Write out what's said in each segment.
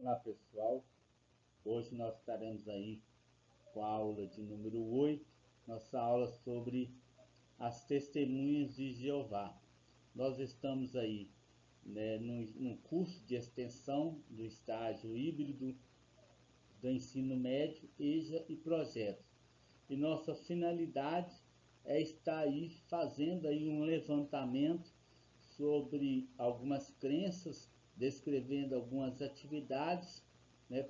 Olá pessoal, hoje nós estaremos aí com a aula de número 8, nossa aula sobre as testemunhas de Jeová. Nós estamos aí num curso de extensão do estágio híbrido do ensino médio, EJA e projetos. E nossa finalidade é estar aí fazendo aí um levantamento sobre algumas crenças, descrevendo algumas atividades,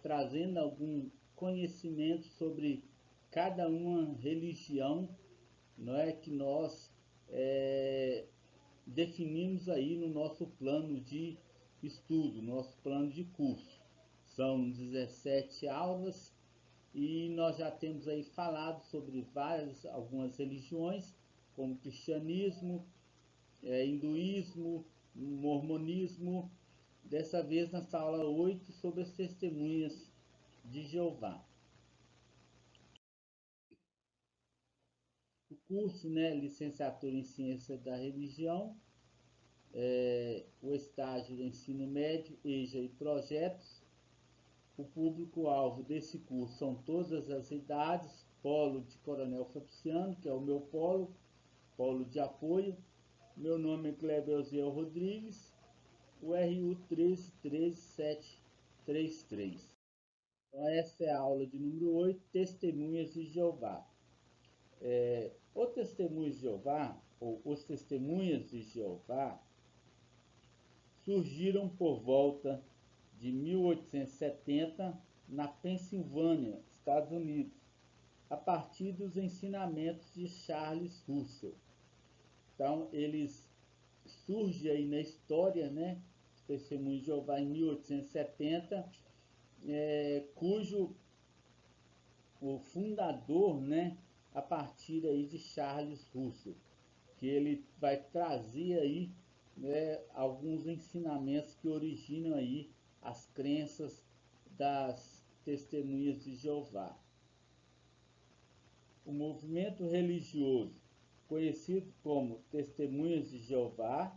trazendo algum conhecimento sobre cada uma religião, não é, que nós definimos aí no nosso plano de estudo, nosso plano de curso. São 17 aulas e nós já temos aí falado sobre algumas religiões, como cristianismo, hinduísmo, mormonismo. Dessa vez, nessa aula 8, sobre as testemunhas de Jeová. O curso, licenciatura em Ciência da Religião, o estágio de ensino médio, EJA e projetos. O público-alvo desse curso são todas as idades, polo de Coronel Fabriciano, que é o meu polo de apoio. Meu nome é Kleber Elziel Rodrigues, o RU 1313733. Então, essa é a aula de número 8, Testemunhas de Jeová. O Testemunho de Jeová, ou os Testemunhas de Jeová, surgiram por volta de 1870 na Pensilvânia, Estados Unidos, a partir dos ensinamentos de Charles Russell. Então, eles surgem aí na história, Testemunho de Jeová em 1870, cujo o fundador, a partir aí de Charles Russell, que ele vai trazer aí, alguns ensinamentos que originam aí as crenças das testemunhas de Jeová. O movimento religioso, conhecido como Testemunhas de Jeová,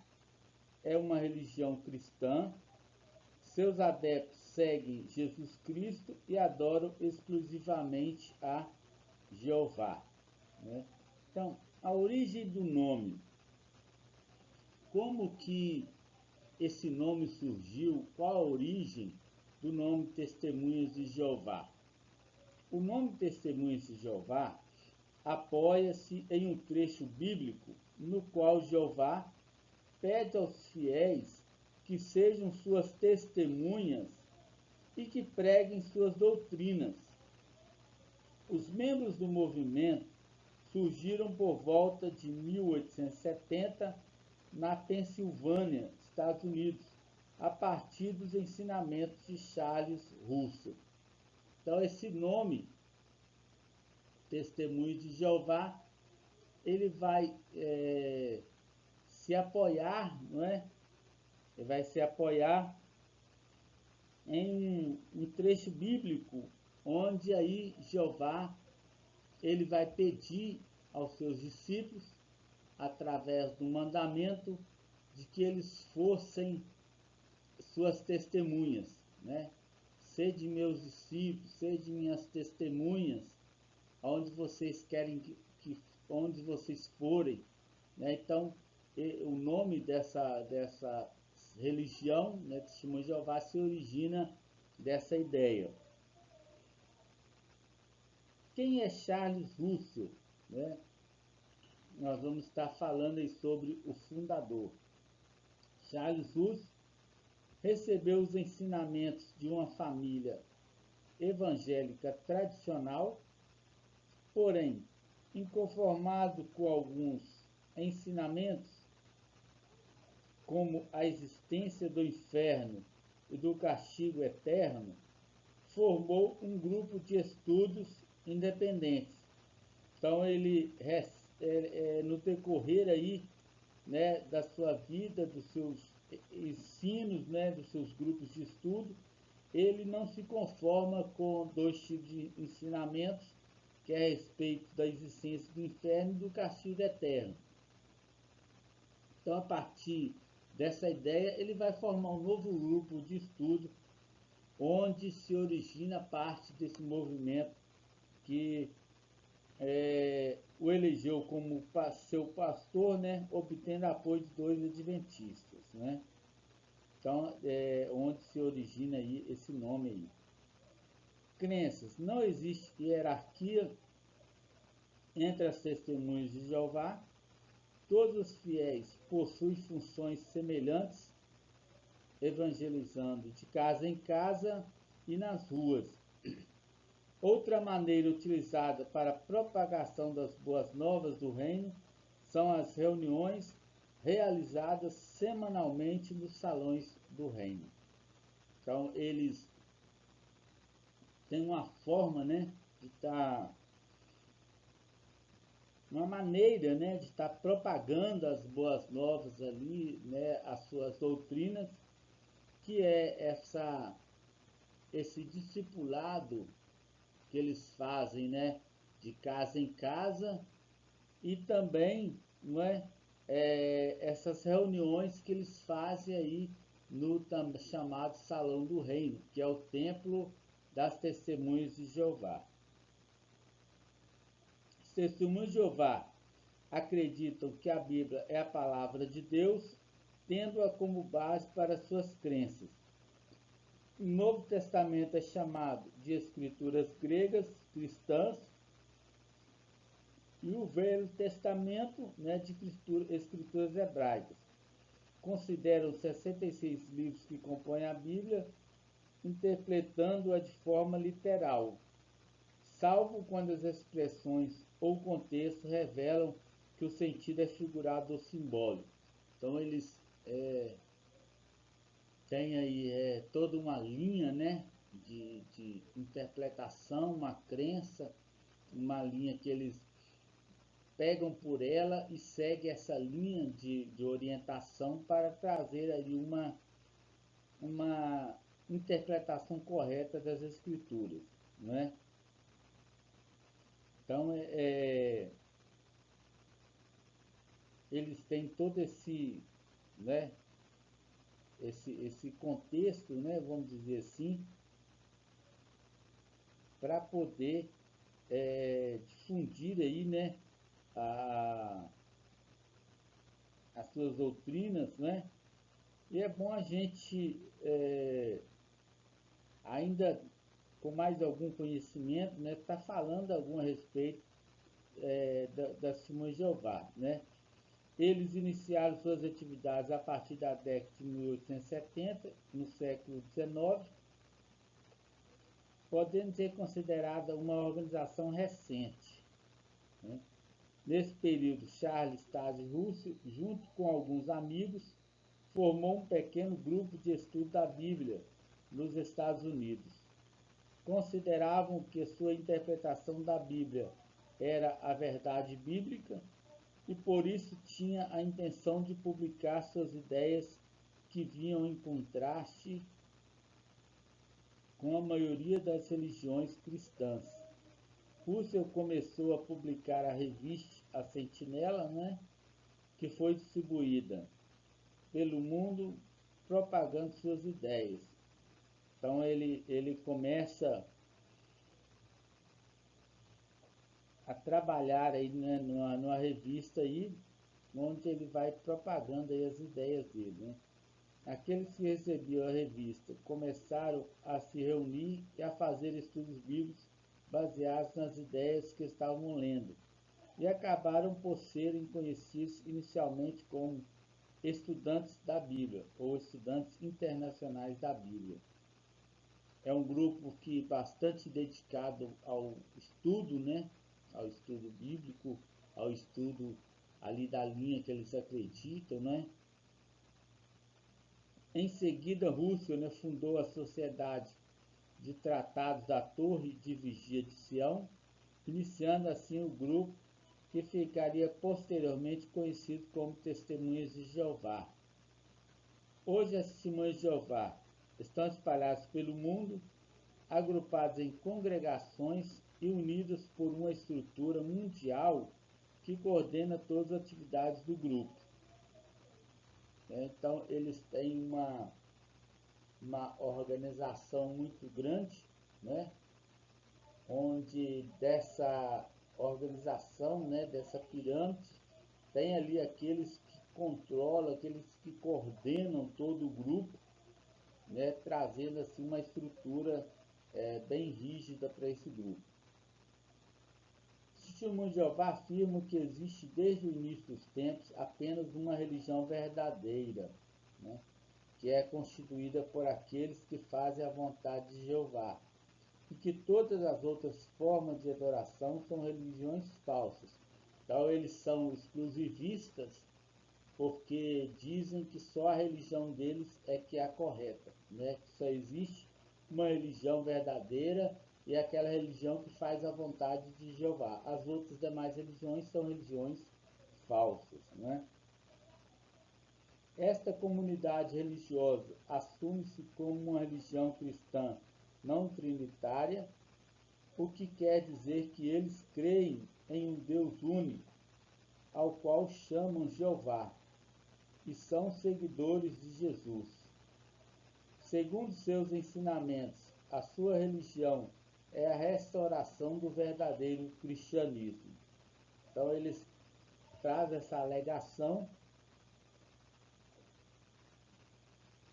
é uma religião cristã. Seus adeptos seguem Jesus Cristo e adoram exclusivamente a Jeová. Então, a origem do nome. Como que esse nome surgiu? Qual a origem do nome Testemunhas de Jeová? O nome Testemunhas de Jeová apoia-se em um trecho bíblico no qual Jeová pede aos fiéis que sejam suas testemunhas e que preguem suas doutrinas. Os membros do movimento surgiram por volta de 1870 na Pensilvânia, Estados Unidos, a partir dos ensinamentos de Charles Russell. Então, esse nome, Testemunho de Jeová, ele vai se apoiar, Ele vai se apoiar em um trecho bíblico onde aí Jeová ele vai pedir aos seus discípulos, através do mandamento, de que eles fossem suas testemunhas, Sede meus discípulos, sede minhas testemunhas, onde vocês onde vocês forem, Então, o nome dessa religião, Testemunho de Jeová, se origina dessa ideia. Quem é Charles Russell? Nós vamos estar falando aí sobre o fundador. Charles Russell recebeu os ensinamentos de uma família evangélica tradicional, porém, inconformado com alguns ensinamentos, como a existência do inferno e do castigo eterno, formou um grupo de estudos independentes. Então, ele, no decorrer aí, da sua vida, dos seus ensinos, dos seus grupos de estudo, ele não se conforma com dois tipos de ensinamentos, que é a respeito da existência do inferno e do castigo eterno. Então, a partir dessa ideia, ele vai formar um novo grupo de estudo onde se origina parte desse movimento que o elegeu como seu pastor, né, obtendo apoio de 2 adventistas, né? Então, onde se origina aí esse nome aí. Crenças. Não existe hierarquia entre as testemunhas de Jeová. Todos os fiéis possuem funções semelhantes, evangelizando de casa em casa e nas ruas. Outra maneira utilizada para a propagação das boas novas do reino são as reuniões realizadas semanalmente nos salões do reino. Então, eles têm uma forma, né, de estar, uma maneira, né, de estar propagando as boas novas ali, né, as suas doutrinas, que é esse discipulado que eles fazem, né, de casa em casa, e também, não é, essas reuniões que eles fazem aí no chamado Salão do Reino, que é o templo das Testemunhas de Jeová. Os Testemunhos de Jeová acreditam que a Bíblia é a palavra de Deus, tendo-a como base para suas crenças. O Novo Testamento é chamado de escrituras gregas cristãs e o Velho Testamento, né, de escrituras hebraicas. Consideram 66 livros que compõem a Bíblia, interpretando-a de forma literal, salvo quando as expressões ou contexto revelam que o sentido é figurado ou simbólico. Então eles têm aí toda uma linha, né, de interpretação, uma crença, uma linha que eles pegam por ela e seguem essa linha de orientação para trazer aí uma interpretação correta das escrituras, não é? Então, eles têm todo esse, né, esse contexto, né, vamos dizer assim, para poder difundir aí, né, as suas doutrinas, né? E é bom a gente ainda com mais algum conhecimento, né, tá falando algum a respeito das Testemunhas de Jeová, né? Eles iniciaram suas atividades a partir da década de 1870, no século XIX, podendo ser considerada uma organização recente, né? Nesse período, Charles Taze Russell, junto com alguns amigos, formou um pequeno grupo de estudo da Bíblia nos Estados Unidos. Consideravam que sua interpretação da Bíblia era a verdade bíblica e por isso tinha a intenção de publicar suas ideias que vinham em contraste com a maioria das religiões cristãs. Russell começou a publicar a revista A Sentinela, né, que foi distribuída pelo mundo propagando suas ideias. Então ele começa a trabalhar aí, né, numa revista aí, onde ele vai propagando aí as ideias dele, né? Aqueles que recebiam a revista começaram a se reunir e a fazer estudos bíblicos baseados nas ideias que estavam lendo, e acabaram por serem conhecidos inicialmente como estudantes da Bíblia, ou estudantes internacionais da Bíblia. É um grupo que bastante dedicado ao estudo, né? Ao estudo bíblico, ao estudo ali da linha que eles acreditam, né? Em seguida, Russell, né, fundou a Sociedade de Tratados da Torre de Vigia de Sião, iniciando assim o grupo que ficaria posteriormente conhecido como Testemunhas de Jeová. Hoje as Testemunhas de Jeová estão espalhadas pelo mundo, agrupadas em congregações e unidas por uma estrutura mundial que coordena todas as atividades do grupo. Então, eles têm uma uma organização muito grande, né? Onde dessa organização, né, dessa pirâmide, tem ali aqueles que controlam, aqueles que coordenam todo o grupo, né, trazendo assim uma estrutura bem rígida para esse grupo. O Testemunho de Jeová afirma que existe desde o início dos tempos apenas uma religião verdadeira, né, que é constituída por aqueles que fazem a vontade de Jeová, e que todas as outras formas de adoração são religiões falsas. Então eles são exclusivistas porque dizem que só a religião deles é que é a correta, né? Que só existe uma religião verdadeira e aquela religião que faz a vontade de Jeová. As outras demais religiões são religiões falsas, né? Esta comunidade religiosa assume-se como uma religião cristã não trinitária, o que quer dizer que eles creem em um Deus único, ao qual chamam Jeová, e são seguidores de Jesus. Segundo seus ensinamentos, a sua religião é a restauração do verdadeiro cristianismo. Então eles trazem essa alegação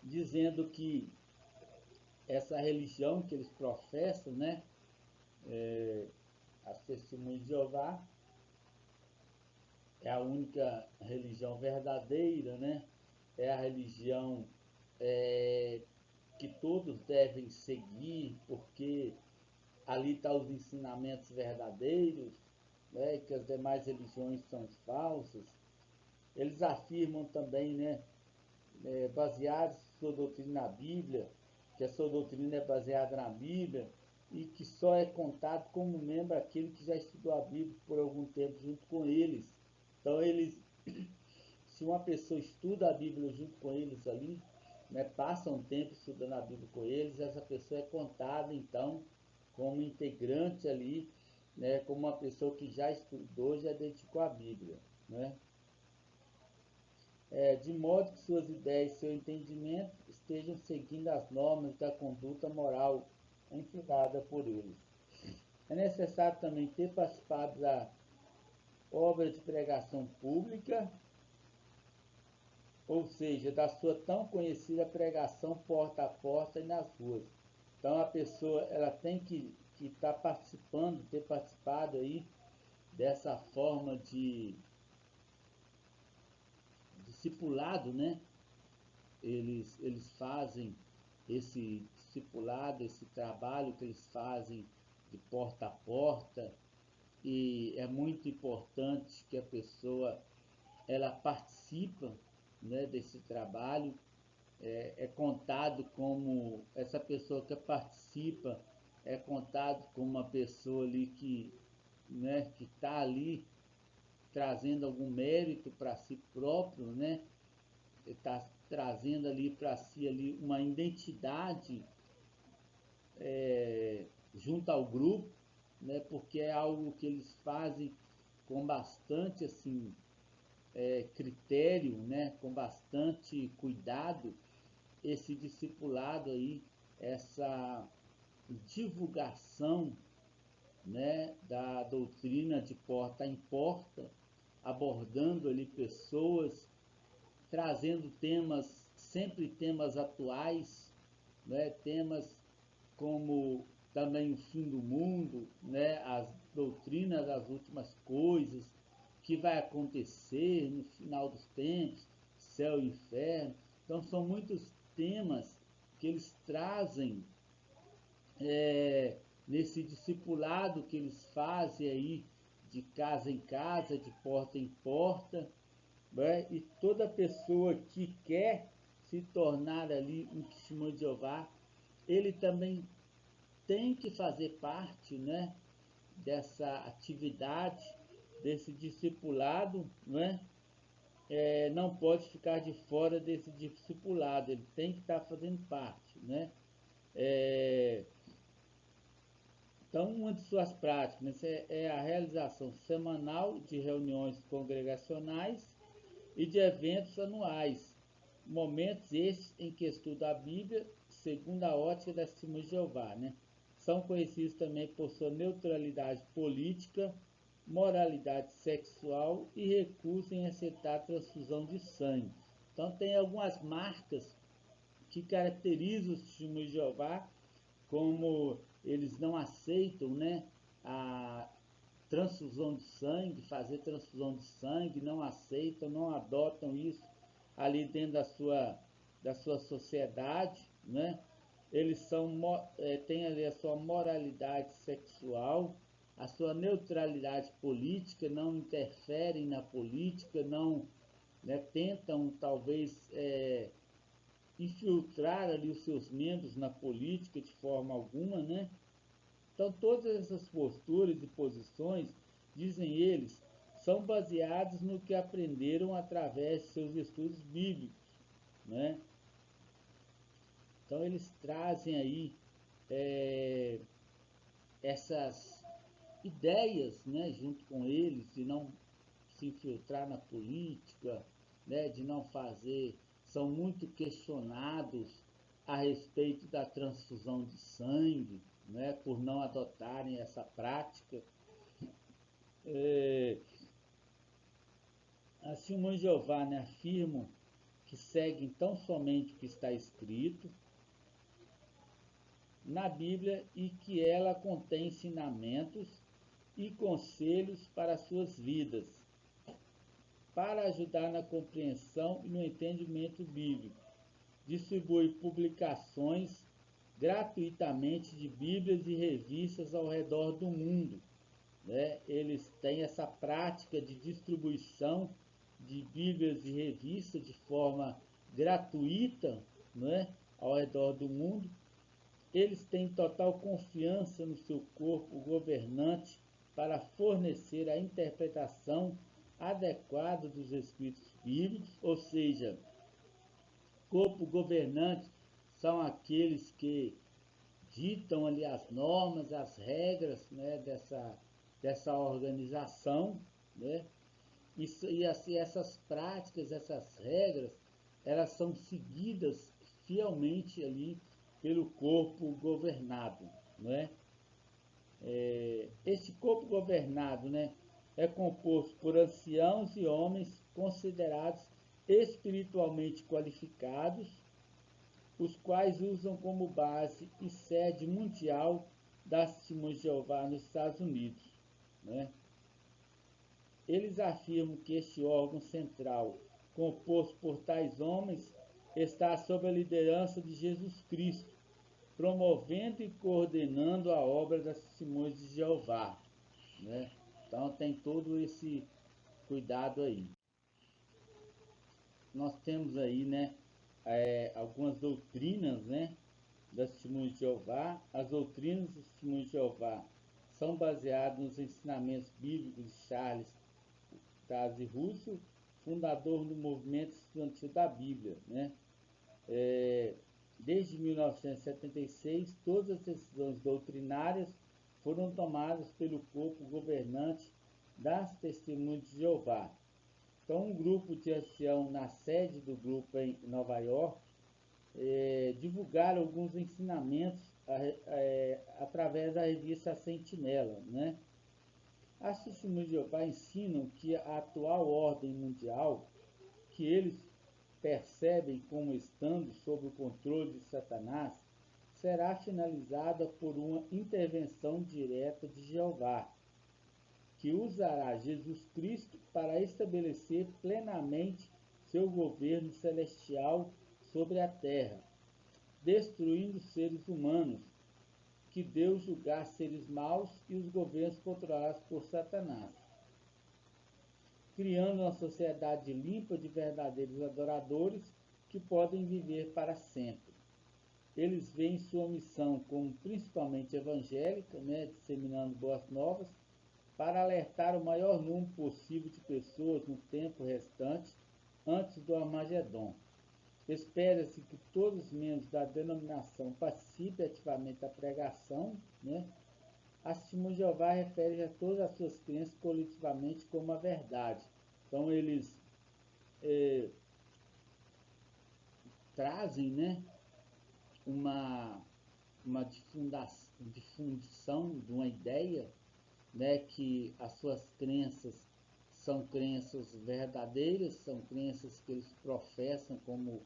dizendo que essa religião que eles professam, né, as Testemunhas de Jeová, é a única religião verdadeira, né? É a religião que todos devem seguir, porque ali estão os ensinamentos verdadeiros, né? Que as demais religiões são falsas. Eles afirmam também, né, baseados em sua doutrina na Bíblia, que a sua doutrina é baseada na Bíblia, e que só é contado como membro aquele que já estudou a Bíblia por algum tempo junto com eles. Então eles, se uma pessoa estuda a Bíblia junto com eles ali, né, passa um tempo estudando a Bíblia com eles, essa pessoa é contada então como integrante ali, né, como uma pessoa que já estudou, já dedicou a Bíblia, né? De modo que suas ideias e seu entendimento estejam seguindo as normas da conduta moral ensinada por eles. É necessário também ter participado da obra de pregação pública, ou seja, da sua tão conhecida pregação porta a porta e nas ruas. Então a pessoa ela tem que estar participando, ter participado aí dessa forma de discipulado, né? Eles fazem esse discipulado, esse trabalho que eles fazem de porta a porta, e é muito importante que a pessoa ela participa, né, desse trabalho. É contado como essa pessoa que participa, é contado como uma pessoa ali que, né, que está ali trazendo algum mérito para si próprio, né? Está trazendo ali para si ali uma identidade junto ao grupo, né? Porque é algo que eles fazem com bastante assim critério, né? Com bastante cuidado, esse discipulado aí, essa divulgação, né, da doutrina de porta em porta, abordando ali pessoas, trazendo temas, sempre temas atuais, né, temas como também o fim do mundo, né, as doutrinas das últimas coisas, que vai acontecer no final dos tempos, céu e inferno. Então são muitos temas que eles trazem nesse discipulado que eles fazem aí de casa em casa, de porta em porta, né? E toda pessoa que quer se tornar ali um testemunho de Jeová, ele também tem que fazer parte, né, dessa atividade, desse discipulado, né? Não pode ficar de fora desse discipulado, ele tem que estar fazendo parte, né? Então, uma de suas práticas é a realização semanal de reuniões congregacionais e de eventos anuais, momentos esses em que estuda a Bíblia, segundo a ótica das Testemunhas de Jeová, né? São conhecidos também por sua neutralidade política, moralidade sexual e recusa em aceitar transfusão de sangue. Então tem algumas marcas que caracterizam os Testemunhos de Jeová, como eles não aceitam, né, a transfusão de sangue, fazer transfusão de sangue, não aceitam, não adotam isso ali dentro da sua sociedade, né? Eles têm ali a sua moralidade sexual, a sua neutralidade política, não interferem na política, não, né, tentam talvez infiltrar ali os seus membros na política de forma alguma, né? Então todas essas posturas e posições, dizem eles, são baseados no que aprenderam através de seus estudos bíblicos, né? Então eles trazem aí essas ideias, né, junto com eles, de não se infiltrar na política, né, de não fazer, são muito questionados a respeito da transfusão de sangue, né, por não adotarem essa prática. As Testemunhas de Jeová, né, afirmam que seguem tão somente o que está escrito na Bíblia e que ela contém ensinamentos e conselhos para suas vidas, para ajudar na compreensão e no entendimento bíblico. Distribui publicações gratuitamente de Bíblias e revistas ao redor do mundo, né? Eles têm essa prática de distribuição de Bíblias e revistas de forma gratuita, né, ao redor do mundo. Eles têm total confiança no seu corpo governante para fornecer a interpretação adequada dos escritos bíblicos, ou seja, corpo governante são aqueles que ditam ali as normas, as regras, né, dessa organização, né? E assim, essas práticas, essas regras, elas são seguidas fielmente ali pelo corpo governado, né? Este corpo governado, né, é composto por anciãos e homens considerados espiritualmente qualificados, os quais usam como base e sede mundial das Testemunhas de Jeová nos Estados Unidos, né? Eles afirmam que este órgão central, composto por tais homens, está sob a liderança de Jesus Cristo, promovendo e coordenando a obra das Testemunhas de Jeová, né? Então tem todo esse cuidado aí. Nós temos aí, né, algumas doutrinas, né, das Testemunhas de Jeová. As doutrinas das Testemunhas de Jeová são baseadas nos ensinamentos bíblicos de Charles Taze Russell, fundador do movimento estudantil da Bíblia, né? Desde 1976, todas as decisões doutrinárias foram tomadas pelo corpo governante das Testemunhas de Jeová. Então, um grupo de ancião na sede do grupo em Nova York divulgaram alguns ensinamentos através da revista Sentinela, né? As Testemunhas de Jeová ensinam que a atual ordem mundial, que eles percebem como estando sob o controle de Satanás, será finalizada por uma intervenção direta de Jeová, que usará Jesus Cristo para estabelecer plenamente seu governo celestial sobre a terra, destruindo os seres humanos, que Deus julgar seres maus e os governos controlados por Satanás, criando uma sociedade limpa de verdadeiros adoradores que podem viver para sempre. Eles veem sua missão como principalmente evangélica, né, disseminando boas novas, para alertar o maior número possível de pessoas no tempo restante antes do Armagedon. Espera-se que todos os membros da denominação participem ativamente da pregação, né? As Testemunhas de Jeová refere a todas as suas crenças coletivamente como a verdade. Então eles trazem, né, uma, uma difundição de uma ideia, né, que as suas crenças são crenças verdadeiras, são crenças que eles professam como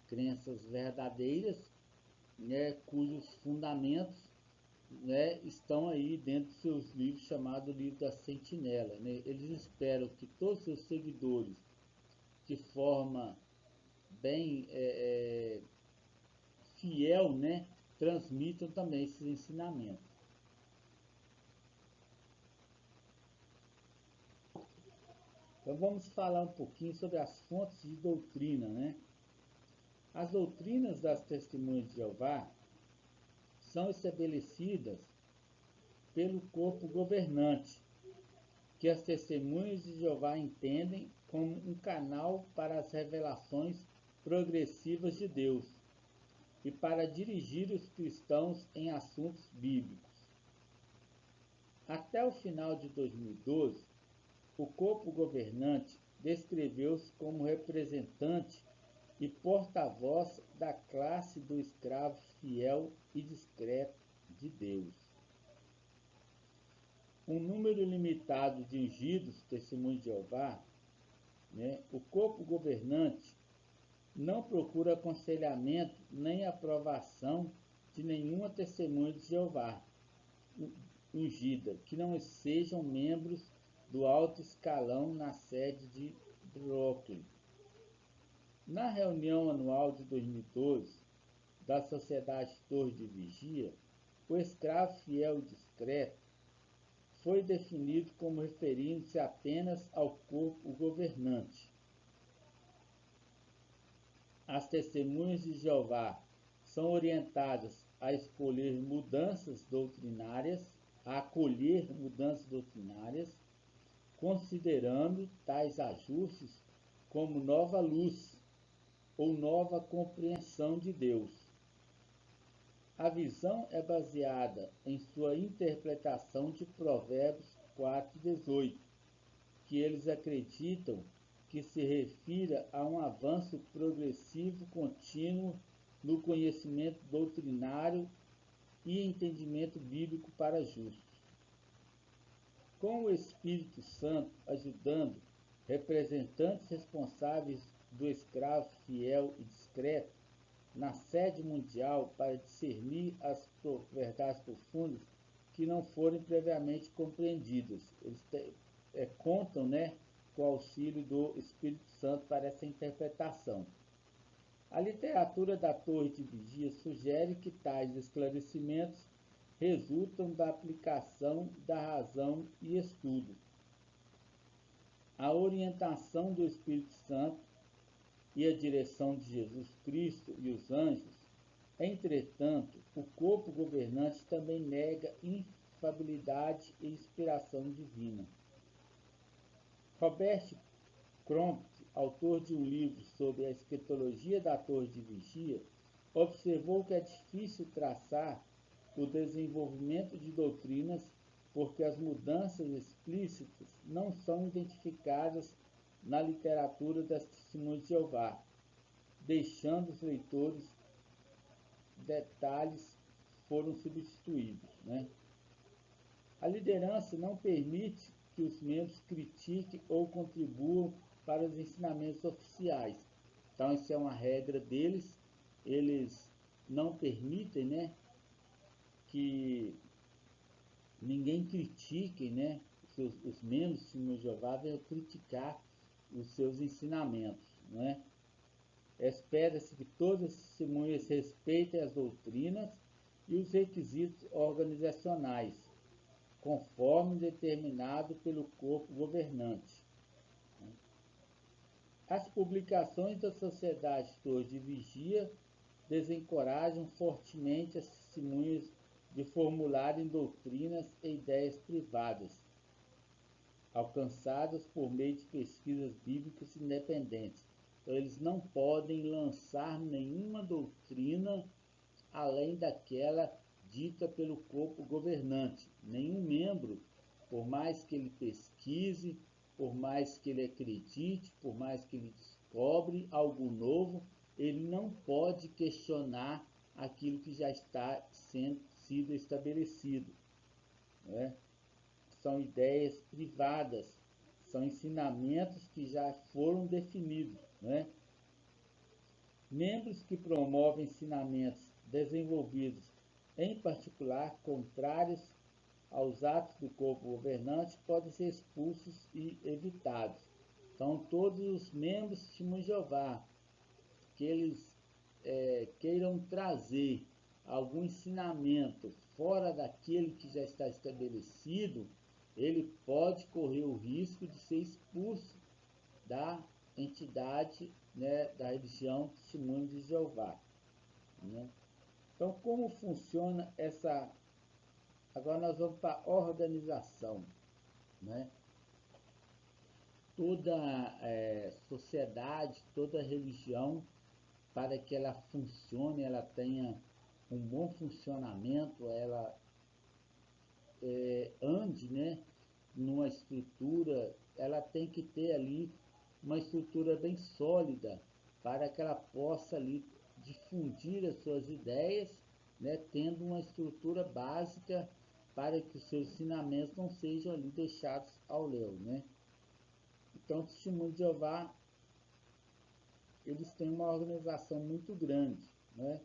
crenças verdadeiras, né, cujos fundamentos, né, estão aí dentro dos seus livros, chamado Livro da Sentinela. Né? Eles esperam que todos os seus seguidores, de forma bem fiel, né, transmitam também esses ensinamentos. Então vamos falar um pouquinho sobre as fontes de doutrina, né? As doutrinas das Testemunhas de Jeová são estabelecidas pelo corpo governante, que as Testemunhas de Jeová entendem como um canal para as revelações progressivas de Deus e para dirigir os cristãos em assuntos bíblicos. Até o final de 2012, o corpo governante descreveu-se como representante e porta-voz da classe do escravo fiel e discreto de Deus. Um número limitado de ungidos, testemunhos de Jeová, né, o corpo governante não procura aconselhamento nem aprovação de nenhuma testemunha de Jeová ungida, que não sejam membros do alto escalão na sede de Brooklyn. Na reunião anual de 2012 da Sociedade Torre de Vigia, o escravo fiel e discreto foi definido como referindo-se apenas ao corpo governante. As testemunhas de Jeová são orientadas a escolher mudanças doutrinárias, a acolher mudanças doutrinárias, considerando tais ajustes como nova luz ou nova compreensão de Deus. A visão é baseada em sua interpretação de Provérbios 4:18, que eles acreditam que se refira a um avanço progressivo contínuo no conhecimento doutrinário e entendimento bíblico para justos. Com o Espírito Santo ajudando representantes responsáveis do escravo fiel e discreto na sede mundial para discernir as verdades profundas que não forem previamente compreendidas. Eles contam, né, com o auxílio do Espírito Santo para essa interpretação. A literatura da Torre de Vigia sugere que tais esclarecimentos resultam da aplicação da razão e estudo. A orientação do Espírito Santo e a direção de Jesus Cristo e os anjos, entretanto, o corpo governante também nega infalibilidade e inspiração divina. Robert Crump, autor de um livro sobre a escatologia da Torre de Vigia, observou que é difícil traçar o desenvolvimento de doutrinas porque as mudanças explícitas não são identificadas na literatura das Testemunhas de Jeová, deixando os leitores detalhes foram substituídos. Né? A liderança não permite que os membros critiquem ou contribuam para os ensinamentos oficiais. Então, isso é uma regra deles. Eles não permitem, né, que ninguém critique, né, os membros de Jeová venham criticar os seus ensinamentos. Né? Espera-se que todas as testemunhas respeitem as doutrinas e os requisitos organizacionais, conforme determinado pelo corpo governante. As publicações da Sociedade Torre de Vigia desencorajam fortemente as testemunhas de formularem doutrinas e ideias privadas, alcançadas por meio de pesquisas bíblicas independentes. Então, eles não podem lançar nenhuma doutrina além daquela dita pelo corpo governante. Nenhum membro, por mais que ele pesquise, por mais que ele acredite, por mais que ele descobre algo novo, ele não pode questionar aquilo que já está sido estabelecido, né? São ideias privadas, são ensinamentos que já foram definidos, né? Membros que promovem ensinamentos desenvolvidos, em particular contrários aos atos do corpo governante, podem ser expulsos e evitados. Então, todos os membros de Testemunho de Jeová que eles queiram trazer algum ensinamento fora daquele que já está estabelecido, ele pode correr o risco de ser expulso da entidade, né, da religião Testemunho de Jeová, né? Então, como funciona essa... Agora nós vamos para a organização, né? Toda sociedade, toda religião, para que ela funcione, ela tenha um bom funcionamento, ela ande, né, numa estrutura, ela tem que ter ali uma estrutura bem sólida para que ela possa ali difundir as suas ideias, né, tendo uma estrutura básica para que os seus ensinamentos não sejam ali deixados ao léu, né? Então, o Testemunho de Jeová, eles têm uma organização muito grande, né?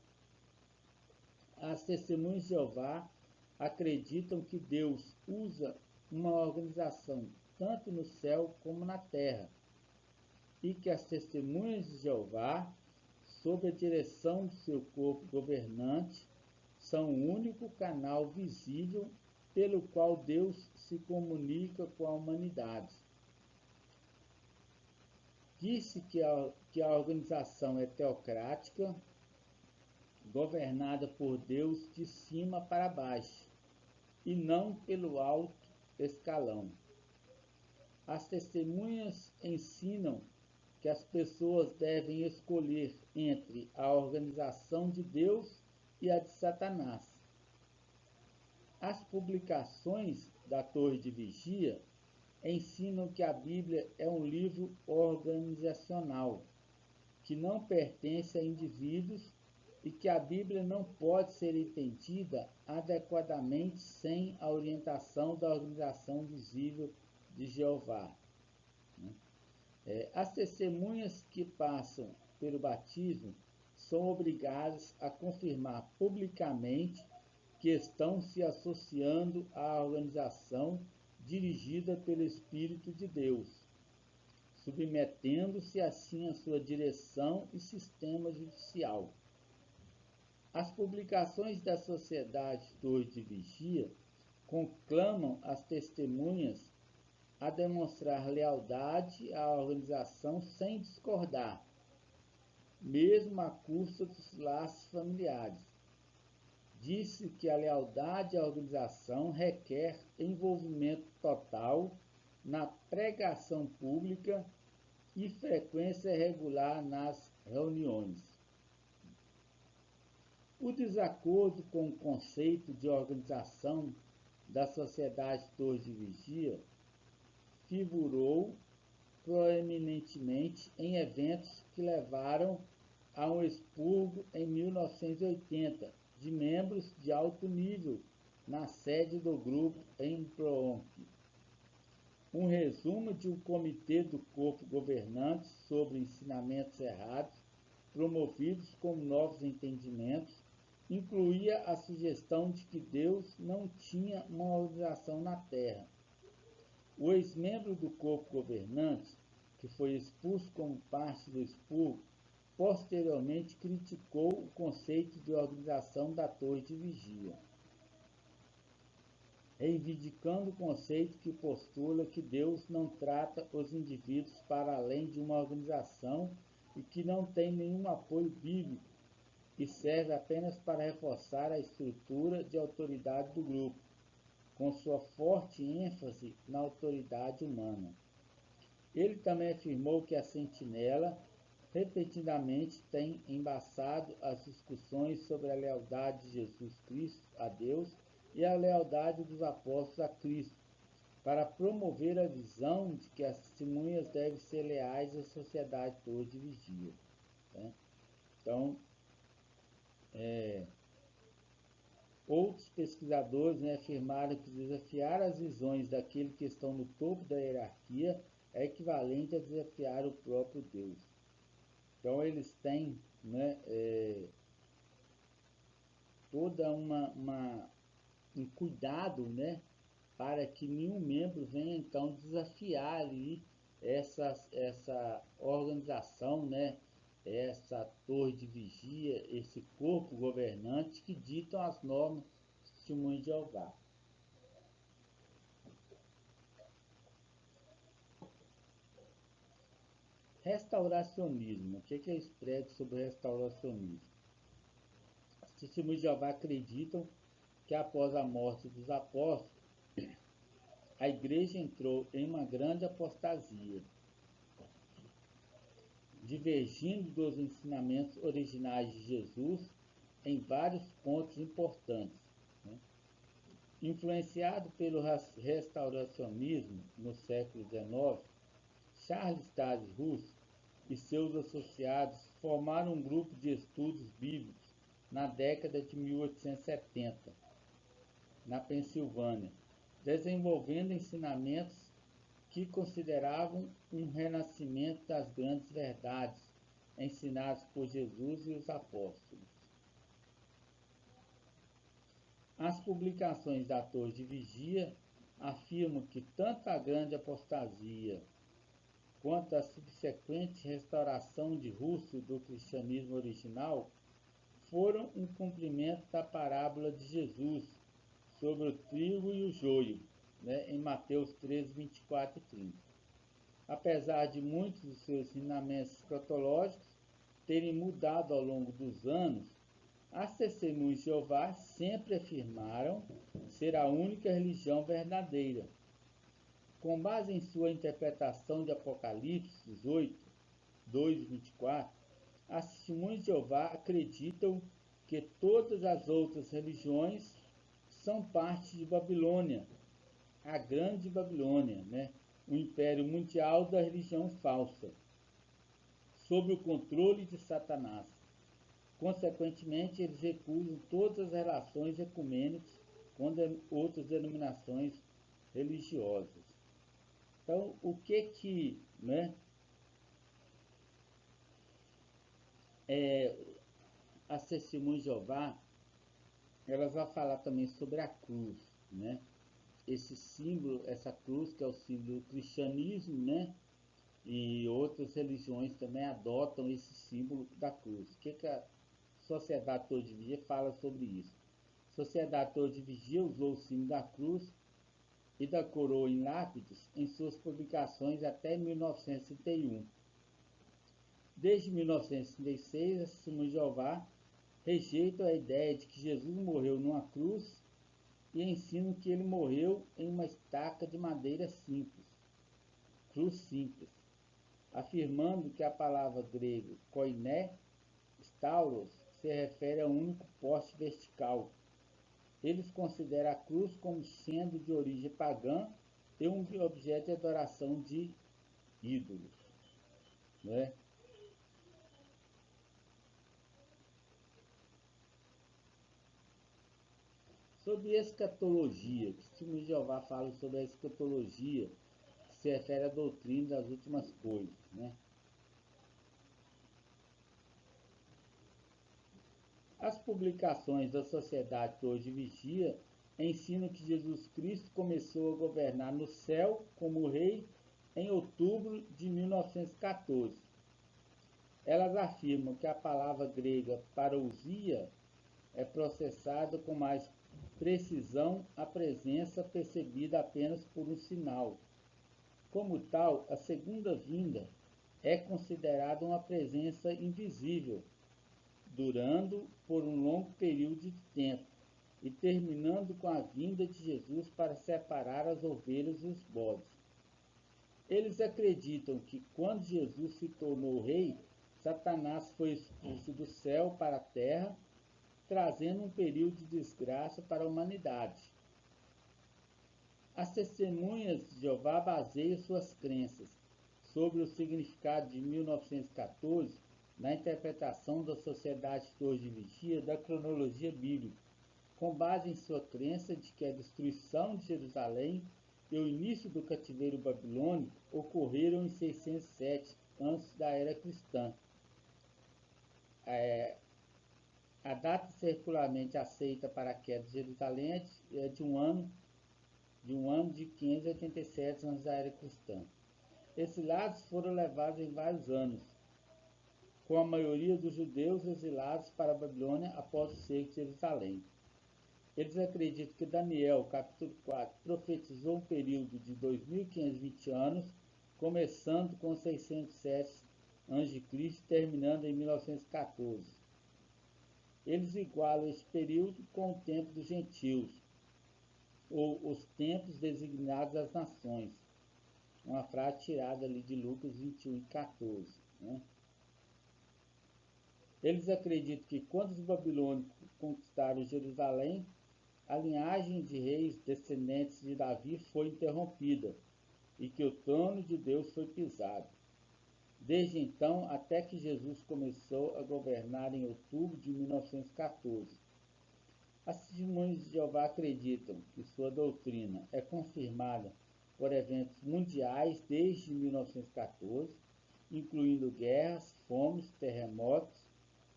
As Testemunhas de Jeová acreditam que Deus usa uma organização tanto no céu como na terra, e que as Testemunhas de Jeová, sob a direção do seu corpo governante, são o único canal visível pelo qual Deus se comunica com a humanidade. Disse que a organização é teocrática, governada por Deus de cima para baixo, e não pelo alto escalão. As testemunhas ensinam que as pessoas devem escolher entre a organização de Deus e a de Satanás. As publicações da Torre de Vigia ensinam que a Bíblia é um livro organizacional, que não pertence a indivíduos e que a Bíblia não pode ser entendida adequadamente sem a orientação da organização visível de Jeová. As testemunhas que passam pelo batismo são obrigadas a confirmar publicamente que estão se associando à organização dirigida pelo Espírito de Deus, submetendo-se assim à sua direção e sistema judicial. As publicações da Sociedade Torre de Vigia conclamam as testemunhas a demonstrar lealdade à organização sem discordar, mesmo à custa dos laços familiares. Disse que a lealdade à organização requer envolvimento total na pregação pública e frequência regular nas reuniões. O desacordo com o conceito de organização da Sociedade Torre de Vigia figurou proeminentemente em eventos que levaram a um expurgo em 1980 de membros de alto nível na sede do grupo em Proonc. Um resumo de um comitê do corpo governante sobre ensinamentos errados, promovidos como novos entendimentos, incluía a sugestão de que Deus não tinha uma organização na Terra. O ex-membro do corpo governante, que foi expulso como parte do expurgo, posteriormente criticou o conceito de organização da Torre de Vigia, reivindicando o conceito que postula que Deus não trata os indivíduos para além de uma organização e que não tem nenhum apoio bíblico e serve apenas para reforçar a estrutura de autoridade do grupo, com sua forte ênfase na autoridade humana. Ele também afirmou que a Sentinela repetidamente tem embaçado as discussões sobre a lealdade de Jesus Cristo a Deus e a lealdade dos apóstolos a Cristo, para promover a visão de que as testemunhas devem ser leais à sociedade Torre de Vigia, né? Então, Outros pesquisadores, né, afirmaram que desafiar as visões daqueles que estão no topo da hierarquia é equivalente a desafiar o próprio Deus. Então eles têm, né, toda um cuidado, né, para que nenhum membro venha então desafiar ali essa organização, né, essa torre de vigia, esse corpo governante que ditam as normas do Testemunho de Jeová. Restauracionismo. O que é expresso sobre restauracionismo? Os Testemunhos de Jeová acreditam que após a morte dos apóstolos, a igreja entrou em uma grande apostasia, divergindo dos ensinamentos originais de Jesus em vários pontos importantes. Né? Influenciado pelo restauracionismo no século XIX, Charles Taze Russell e seus associados formaram um grupo de estudos bíblicos na década de 1870, na Pensilvânia, desenvolvendo ensinamentos que consideravam um renascimento das grandes verdades ensinadas por Jesus e os apóstolos. As publicações da Torre de Vigia afirmam que tanto a grande apostasia quanto a subsequente restauração de Russell do cristianismo original foram um cumprimento da parábola de Jesus sobre o trigo e o joio, né, em Mateus 13, 24 e 30. Apesar de muitos dos seus ensinamentos escatológicos terem mudado ao longo dos anos, as Testemunhas de Jeová sempre afirmaram ser a única religião verdadeira. Com base em sua interpretação de Apocalipse 18, 2 e 24, as Testemunhas de Jeová acreditam que todas as outras religiões são parte de Babilônia, a Grande Babilônia, né? O império mundial da religião falsa, sob o controle de Satanás. Consequentemente, eles recusam todas as relações ecumênicas com outras denominações religiosas. Então, o que né, as Testemunhas de Jeová, elas vão falar também sobre a cruz, né? Esse símbolo, essa cruz que é o símbolo do cristianismo, né? E outras religiões também adotam esse símbolo da cruz. O que a Sociedade Torre de Vigia fala sobre isso? A Sociedade Torre de Vigia usou o símbolo da cruz e da coroa em lápides em suas publicações até 1931. Desde 1936, as Testemunhas de Jeová rejeitam a ideia de que Jesus morreu numa cruz e ensinam que ele morreu em uma estaca de madeira simples, cruz simples, afirmando que a palavra grega koiné, stauros, se refere a um único poste vertical. Eles consideram a cruz como sendo de origem pagã e um objeto de adoração de ídolos. Né? Sobre escatologia, que o Testemunho de Jeová fala sobre a escatologia, que se refere à doutrina das últimas coisas. Né? As publicações da Sociedade Torre de Vigia ensinam que Jesus Cristo começou a governar no céu como rei em outubro de 1914. Elas afirmam que a palavra grega parousia é processada com mais precisão a presença percebida apenas por um sinal. Como tal, a segunda vinda é considerada uma presença invisível, durando por um longo período de tempo e terminando com a vinda de Jesus para separar as ovelhas dos bodes. Eles acreditam que quando Jesus se tornou rei, Satanás foi expulso do céu para a terra, trazendo um período de desgraça para a humanidade. As Testemunhas de Jeová baseiam suas crenças sobre o significado de 1914 na interpretação da sociedade que hoje vigia da cronologia bíblica, com base em sua crença de que a destruição de Jerusalém e o início do cativeiro babilônico ocorreram em 607, antes da era cristã. A data circularmente aceita para a queda de Jerusalém é de um ano de 587 antes da era cristã. Exilados foram levados em vários anos, com a maioria dos judeus exilados para a Babilônia após o cerco de Jerusalém. Eles acreditam que Daniel, capítulo 4, profetizou um período de 2.520 anos, começando com 607 a.C. e terminando em 1914. Eles igualam esse período com o tempo dos gentios, ou os tempos designados às nações. Uma frase tirada ali de Lucas 21 e 14. Né? Eles acreditam que quando os babilônicos conquistaram Jerusalém, a linhagem de reis descendentes de Davi foi interrompida e que o trono de Deus foi pisado. Desde então, até que Jesus começou a governar em outubro de 1914. As testemunhas de Jeová acreditam que sua doutrina é confirmada por eventos mundiais desde 1914, incluindo guerras, fomes, terremotos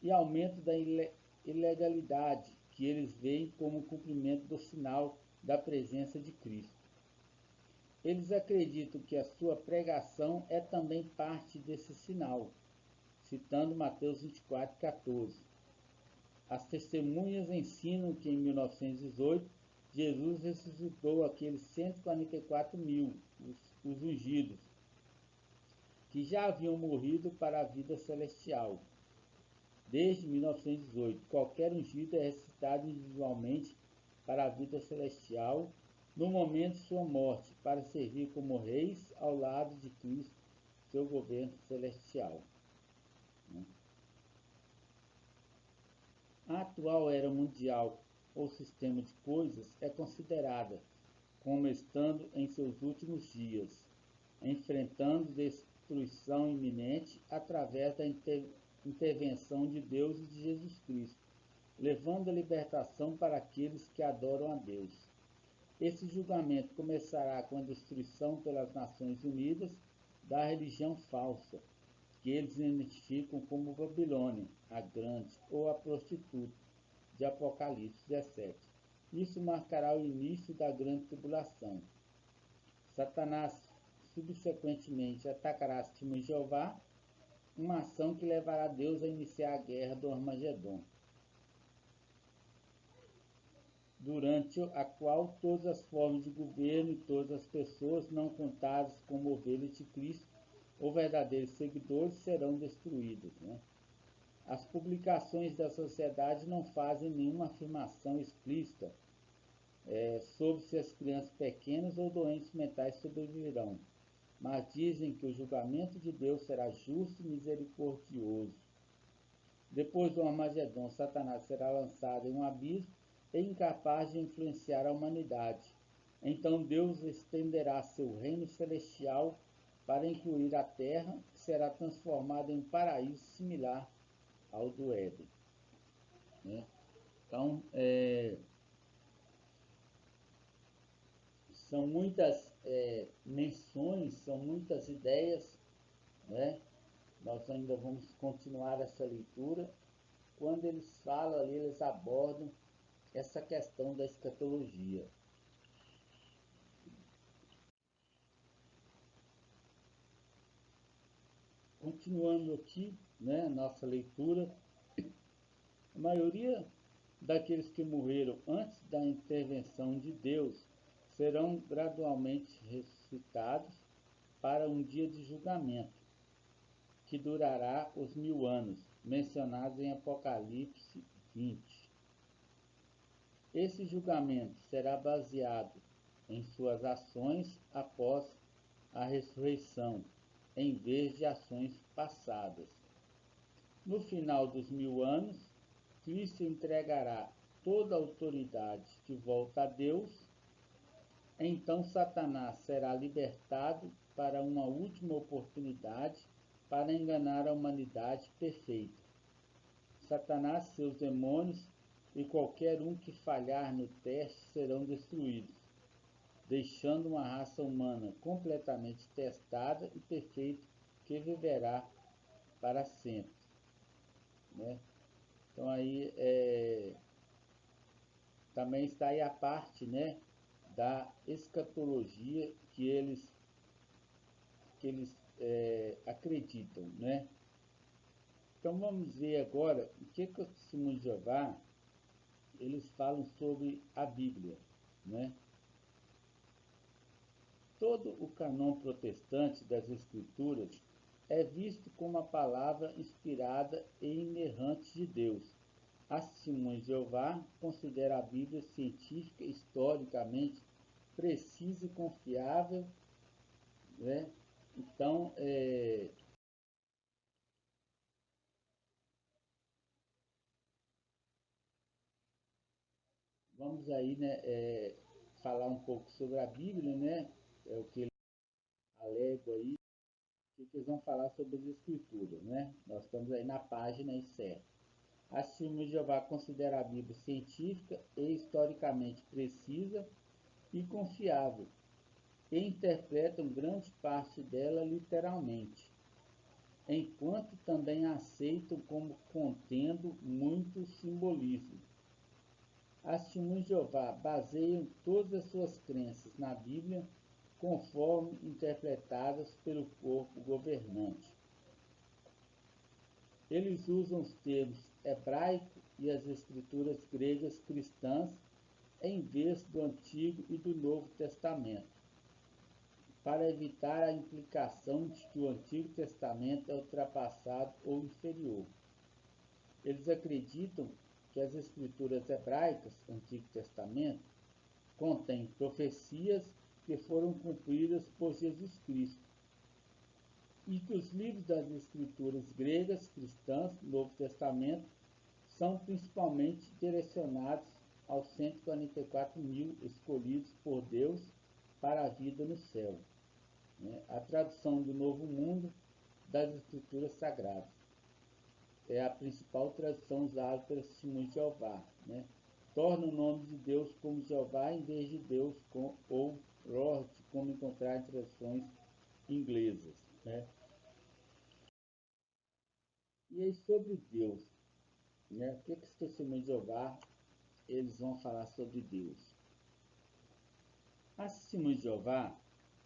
e aumento da ilegalidade, que eles veem como cumprimento do sinal da presença de Cristo. Eles acreditam que a sua pregação é também parte desse sinal, citando Mateus 24, 14. As testemunhas ensinam que em 1918, Jesus ressuscitou aqueles 144 mil, os ungidos, que já haviam morrido para a vida celestial. Desde 1918, qualquer ungido é ressuscitado individualmente para a vida celestial no momento de sua morte, para servir como reis ao lado de Cristo, seu governo celestial. A atual era mundial ou sistema de coisas é considerada como estando em seus últimos dias, enfrentando destruição iminente através da intervenção de Deus e de Jesus Cristo, levando a libertação para aqueles que adoram a Deus. Esse julgamento começará com a destruição pelas Nações Unidas da religião falsa, que eles identificam como Babilônia, a grande, ou a prostituta, de Apocalipse 17. Isso marcará o início da grande tribulação. Satanás, subsequentemente, atacará as testemunhas de Jeová, uma ação que levará Deus a iniciar a guerra do Armagedon, durante a qual todas as formas de governo e todas as pessoas não contadas como ovelhas de Cristo ou verdadeiros seguidores serão destruídas. Né? As publicações da sociedade não fazem nenhuma afirmação explícita sobre se as crianças pequenas ou doentes mentais sobreviverão, mas dizem que o julgamento de Deus será justo e misericordioso. Depois do Armagedon, Satanás será lançado em um abismo e incapaz de influenciar a humanidade. Então Deus estenderá seu reino celestial para incluir a terra, que será transformada em um paraíso similar ao do Éden. Né? Então, são muitas menções, são muitas ideias, né? Nós ainda vamos continuar essa leitura. Quando eles falam ali, eles abordam essa questão da escatologia. Continuando aqui, né, nossa leitura, a maioria daqueles que morreram antes da intervenção de Deus serão gradualmente ressuscitados para um dia de julgamento, que durará os 1000 anos, mencionados em Apocalipse 20. Esse julgamento será baseado em suas ações após a ressurreição, em vez de ações passadas. No final dos 1000 anos, Cristo entregará toda a autoridade de volta a Deus. Então Satanás será libertado para uma última oportunidade para enganar a humanidade perfeita. Satanás, seus demônios e qualquer um que falhar no teste serão destruídos, deixando uma raça humana completamente testada e perfeita que viverá para sempre, né? Então aí também está aí a parte, né, da escatologia que eles acreditam, né? Então vamos ver agora o que os Testemunhos de Jeová eles falam sobre a Bíblia, né? Todo o cânon protestante das Escrituras é visto como a palavra inspirada e inerrante de Deus. As Testemunhas de Jeová considera a Bíblia científica, historicamente precisa e confiável, né? Então, vamos aí, né, falar um pouco sobre a Bíblia, né? É o que ele alega aí, o que eles vão falar sobre as Escrituras, né? Nós estamos aí na página aí certa. As Testemunhas de Jeová considera a Bíblia científica e historicamente precisa e confiável, e interpretam grande parte dela literalmente, enquanto também a aceitam como contendo muito simbolismo. As Testemunhas de Jeová baseiam todas as suas crenças na Bíblia conforme interpretadas pelo corpo governante. Eles usam os termos hebraico e as escrituras gregas cristãs em vez do Antigo e do Novo Testamento, para evitar a implicação de que o Antigo Testamento é ultrapassado ou inferior. Eles acreditam que as escrituras hebraicas, Antigo Testamento, contêm profecias que foram cumpridas por Jesus Cristo, e que os livros das escrituras gregas cristãs, Novo Testamento, são principalmente direcionados aos 144 mil escolhidos por Deus para a vida no céu, né? A tradução do Novo Mundo das Escrituras Sagradas é a principal tradução usada pelas Testemunhas de Jeová, né? Torna o nome de Deus como Jeová em vez de Deus ou Lord, como encontrar em traduções inglesas, né? E aí sobre Deus, né? O que os Testemunhos de Jeová eles vão falar sobre Deus? As Testemunhas de Jeová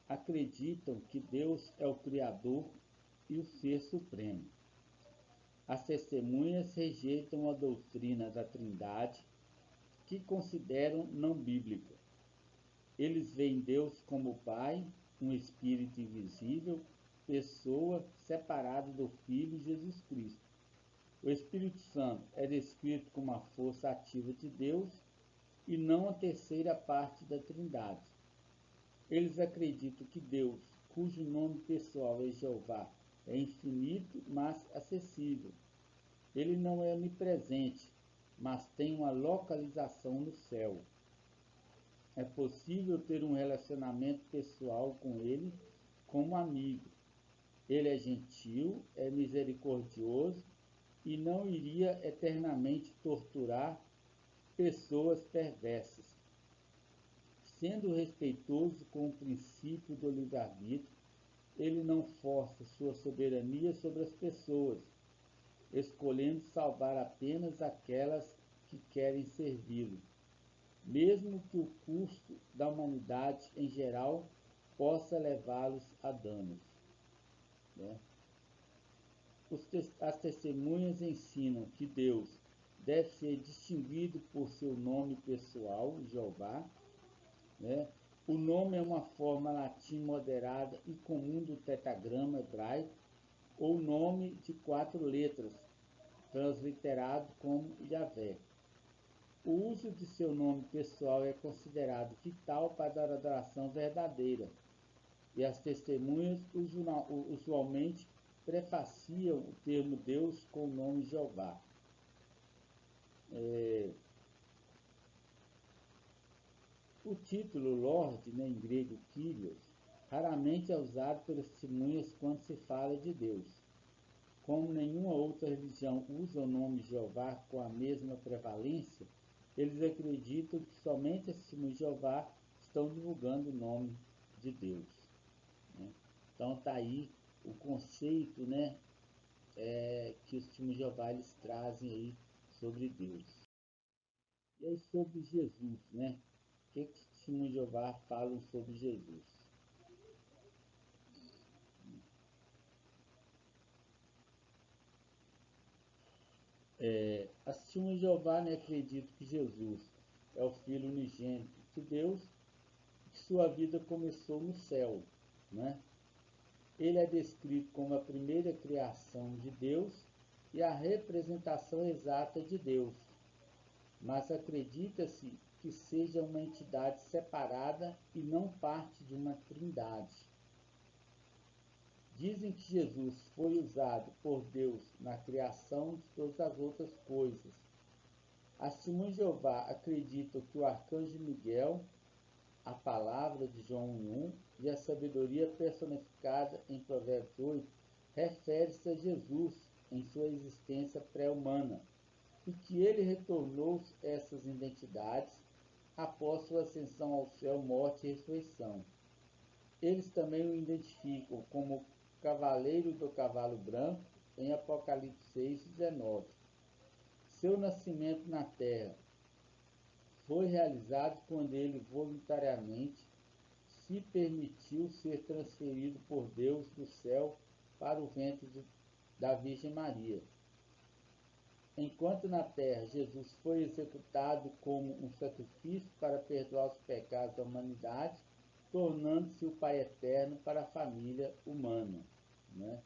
acreditam que Deus é o Criador e o Ser Supremo. As testemunhas rejeitam a doutrina da Trindade, que consideram não bíblica. Eles veem Deus como Pai, um Espírito invisível, pessoa separada do Filho Jesus Cristo. O Espírito Santo é descrito como a força ativa de Deus e não a terceira parte da Trindade. Eles acreditam que Deus, cujo nome pessoal é Jeová, é infinito, mas acessível. Ele não é onipresente, mas tem uma localização no céu. É possível ter um relacionamento pessoal com ele como amigo. Ele é gentil, é misericordioso e não iria eternamente torturar pessoas perversas. Sendo respeitoso com o princípio do livre-arbítrio, ele não força sua soberania sobre as pessoas, escolhendo salvar apenas aquelas que querem servi-lo, mesmo que o custo da humanidade em geral possa levá-los a danos, né? As testemunhas ensinam que Deus deve ser distinguido por seu nome pessoal, Jeová, né? O nome é uma forma latim moderada e comum do tetragrama hebraico, ou nome de 4 letras, transliterado como Yahvé. O uso de seu nome pessoal é considerado vital para a adoração verdadeira, e as testemunhas usualmente prefaciam o termo Deus com o nome Jeová. O título Lord, né, em grego Kyrios, raramente é usado pelas testemunhas quando se fala de Deus. como nenhuma outra religião usa o nome Jeová com a mesma prevalência, eles acreditam que somente as testemunhas de Jeová estão divulgando o nome de Deus, né? Então está aí o conceito, né, que os testemunhos de Jeová eles trazem aí sobre Deus. E aí sobre Jesus, né? O que os testemunhos de Jeová falam sobre Jesus? As testemunhas de Jeová, né, acreditam que Jesus é o Filho unigênito de Deus, que sua vida começou no céu, né? Ele é descrito como a primeira criação de Deus e a representação exata de Deus, mas acredita-se que seja uma entidade separada e não parte de uma trindade. Dizem que Jesus foi usado por Deus na criação de todas as outras coisas. As testemunhas de Jeová acreditam que o arcanjo Miguel, a palavra de João 1 e a sabedoria personificada em Provérbios 8 refere-se a Jesus em sua existência pré-humana e que ele retornou essas identidades após sua ascensão ao céu, morte e ressurreição. Eles também o identificam como cavaleiro do cavalo branco em Apocalipse 6:19. Seu nascimento na terra foi realizado quando ele voluntariamente se permitiu ser transferido por Deus do céu para o ventre da Virgem Maria. Enquanto na terra Jesus foi executado como um sacrifício para perdoar os pecados da humanidade, tornando-se o Pai eterno para a família humana, né?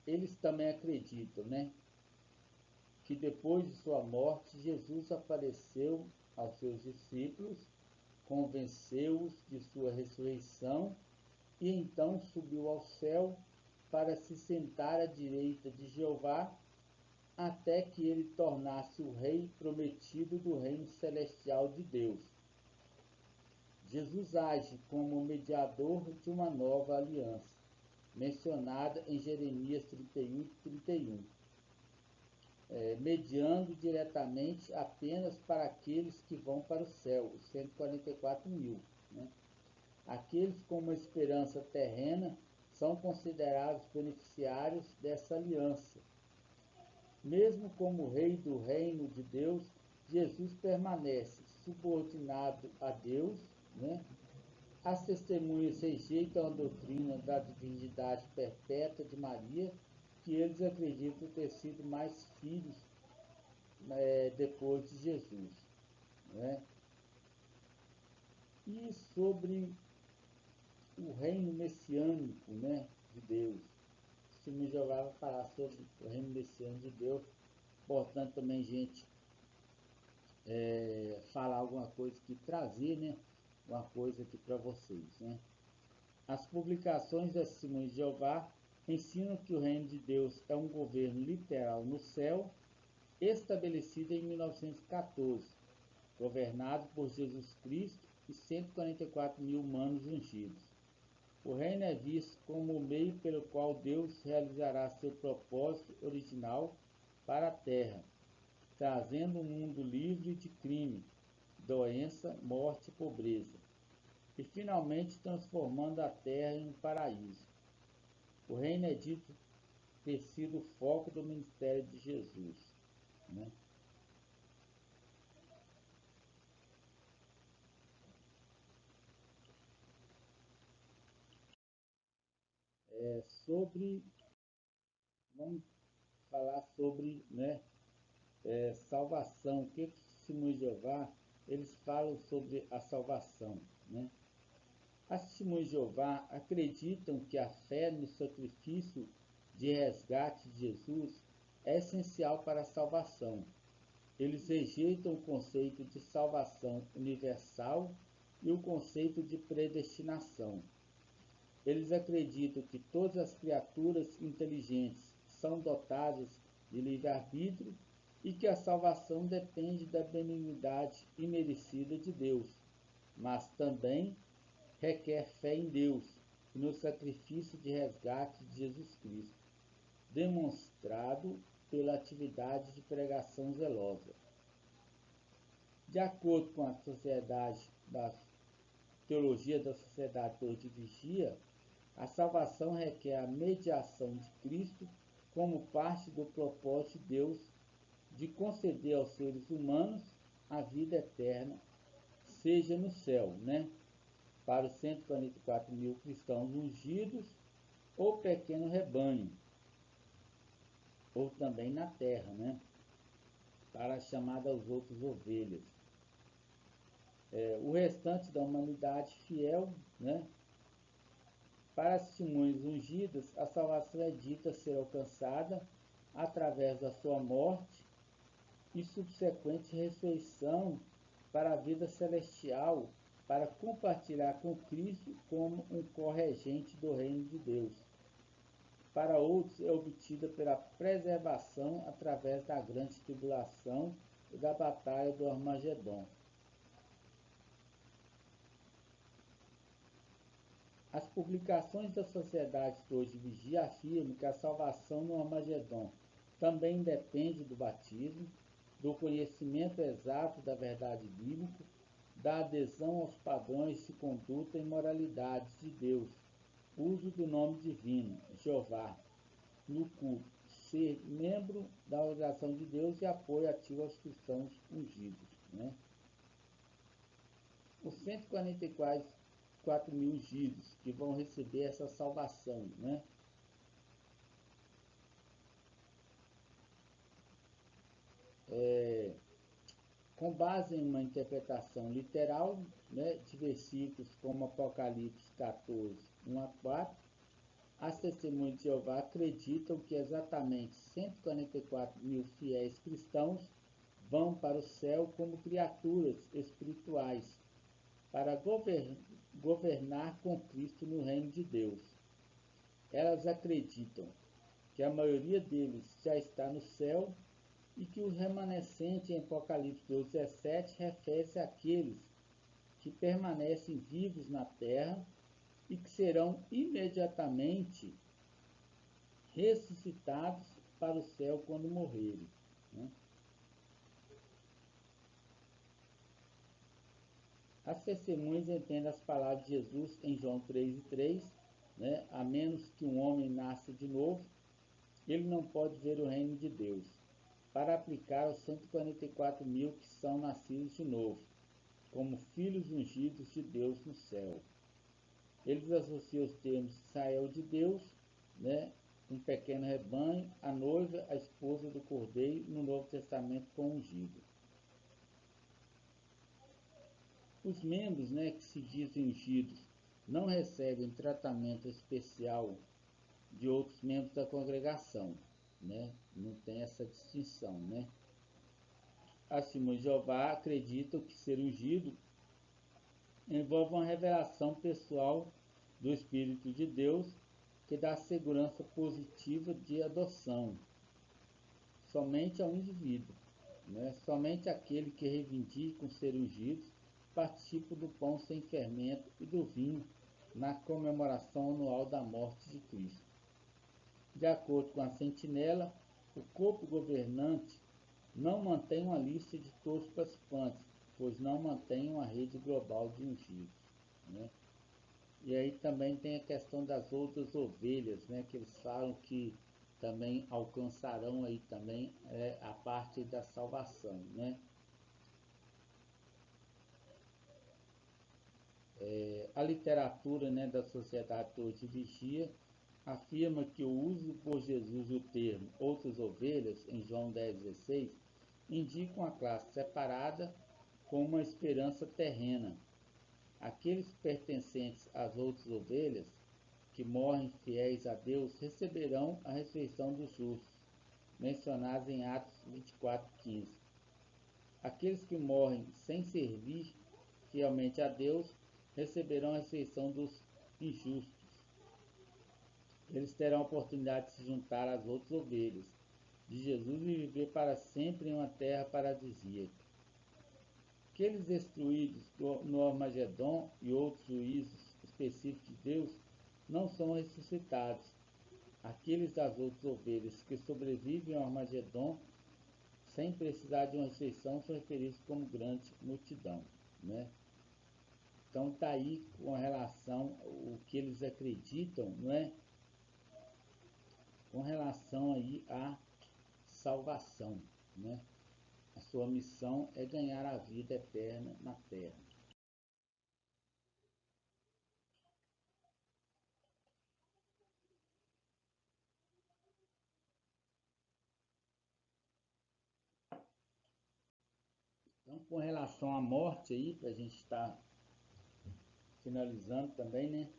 Eles também acreditam, né, que depois de sua morte, Jesus apareceu aos seus discípulos, convenceu-os de sua ressurreição e então subiu ao céu para se sentar à direita de Jeová, até que ele tornasse o rei prometido do reino celestial de Deus. Jesus age como mediador de uma nova aliança, mencionada em Jeremias 31:31, mediando diretamente apenas para aqueles que vão para o céu, os 144.000. Né? Aqueles com uma esperança terrena são considerados beneficiários dessa aliança. Mesmo como rei do reino de Deus, Jesus permanece subordinado a Deus, né? As testemunhas rejeitam a doutrina da divindade perpétua de Maria, que eles acreditam ter sido mais filhos depois de Jesus, né? E sobre o reino messiânico, né, de Deus. O testemunho de Jeová vai falar sobre o reino messiânico de Deus. Importante também, gente, falar alguma coisa aqui, trazer, né, uma coisa aqui para vocês, né? As publicações das Testemunhas de Jeová ensinam que o reino de Deus é um governo literal no céu, estabelecido em 1914, governado por Jesus Cristo e 144.000 humanos ungidos. O reino é visto como o meio pelo qual Deus realizará seu propósito original para a terra, trazendo um mundo livre de crime, doença, morte e pobreza, e finalmente transformando a terra em um paraíso. O reino é dito ter sido o foco do ministério de Jesus, né? Sobre, vamos falar sobre, né, salvação. O que os testemunhos de Jeová eles falam sobre a salvação, né? As testemunhas de Jeová acreditam que a fé no sacrifício de resgate de Jesus é essencial para a salvação. Eles rejeitam o conceito de salvação universal e o conceito de predestinação. Eles acreditam que todas as criaturas inteligentes são dotadas de livre-arbítrio e que a salvação depende da benignidade imerecida de Deus, mas também requer fé em Deus, e no sacrifício de resgate de Jesus Cristo, demonstrado pela atividade de pregação zelosa. De acordo com a teologia da Sociedade Torre de Vigia, a salvação requer a mediação de Cristo como parte do propósito de Deus de conceder aos seres humanos a vida eterna, seja no céu, para os 144 mil cristãos ungidos ou pequeno rebanho, ou também na terra, para a chamada aos outros ovelhas. O restante da humanidade fiel, para as testemunhas ungidas, a salvação é dita ser alcançada através da sua morte e subsequente ressurreição para a vida celestial, para compartilhar com Cristo como um corregente do reino de Deus. Para outros é obtida pela preservação através da grande tribulação e da batalha do Armagedon. As publicações da Sociedade Torre de Vigia afirmam que a salvação no Armagedon também depende do batismo, do conhecimento exato da verdade bíblica, da adesão aos padrões de conduta e moralidades de Deus, uso do nome divino, Jeová, no culto, ser membro da oração de Deus e apoio ativo aos cristãos ungidos. Os 144 mil ungidos que vão receber essa salvação, com base em uma interpretação literal, de versículos como Apocalipse 14, 1 a 4, as testemunhas de Jeová acreditam que exatamente 144 mil fiéis cristãos vão para o céu como criaturas espirituais, para governar com Cristo no reino de Deus. Elas acreditam que a maioria deles já está no céu e que o remanescente em Apocalipse 12:17 refere-se àqueles que permanecem vivos na terra e que serão imediatamente ressuscitados para o céu quando morrerem. As testemunhas entendem as palavras de Jesus em João 3:3, a menos que um homem nasça de novo, ele não pode ver o reino de Deus, para aplicar aos 144 mil que são nascidos de novo, como filhos ungidos de Deus no céu. Eles associam os termos Israel de Deus, um pequeno rebanho, a noiva, a esposa do Cordeiro, no Novo Testamento com ungido. Os membros, que se dizem ungidos não recebem tratamento especial de outros membros da congregação, não tem essa distinção. As testemunhas de Jeová acreditam que ser ungido envolve uma revelação pessoal do Espírito de Deus que dá segurança positiva de adoção somente ao indivíduo. Somente aquele que reivindica ser ungido participa do pão sem fermento e do vinho na comemoração anual da morte de Cristo. De acordo com a Sentinela, o corpo governante não mantém uma lista de todos os participantes, pois não mantém uma rede global de ungidos. E aí também tem a questão das outras ovelhas, que eles falam que também alcançarão aí também a parte da salvação. A literatura da Sociedade Torre de Vigia afirma que o uso por Jesus do termo outras ovelhas, em João 10,16, indica uma classe separada com uma esperança terrena. Aqueles pertencentes às outras ovelhas, que morrem fiéis a Deus, receberão a ressurreição dos justos, mencionados em Atos 24:15. Aqueles que morrem sem servir fielmente a Deus, receberão a ressurreição dos injustos. Eles terão a oportunidade de se juntar às outras ovelhas de Jesus e viver para sempre em uma terra paradisíaca. Aqueles destruídos no Armagedon e outros juízos específicos de Deus não são ressuscitados. Aqueles das outras ovelhas que sobrevivem ao Armagedon sem precisar de uma ressurreição são referidos como grande multidão, né? Então está aí com relação ao que eles acreditam, não é? Com relação aí à salvação, né? A sua missão é ganhar a vida eterna na terra. Então, com relação à morte aí, para a gente estar finalizando também, né?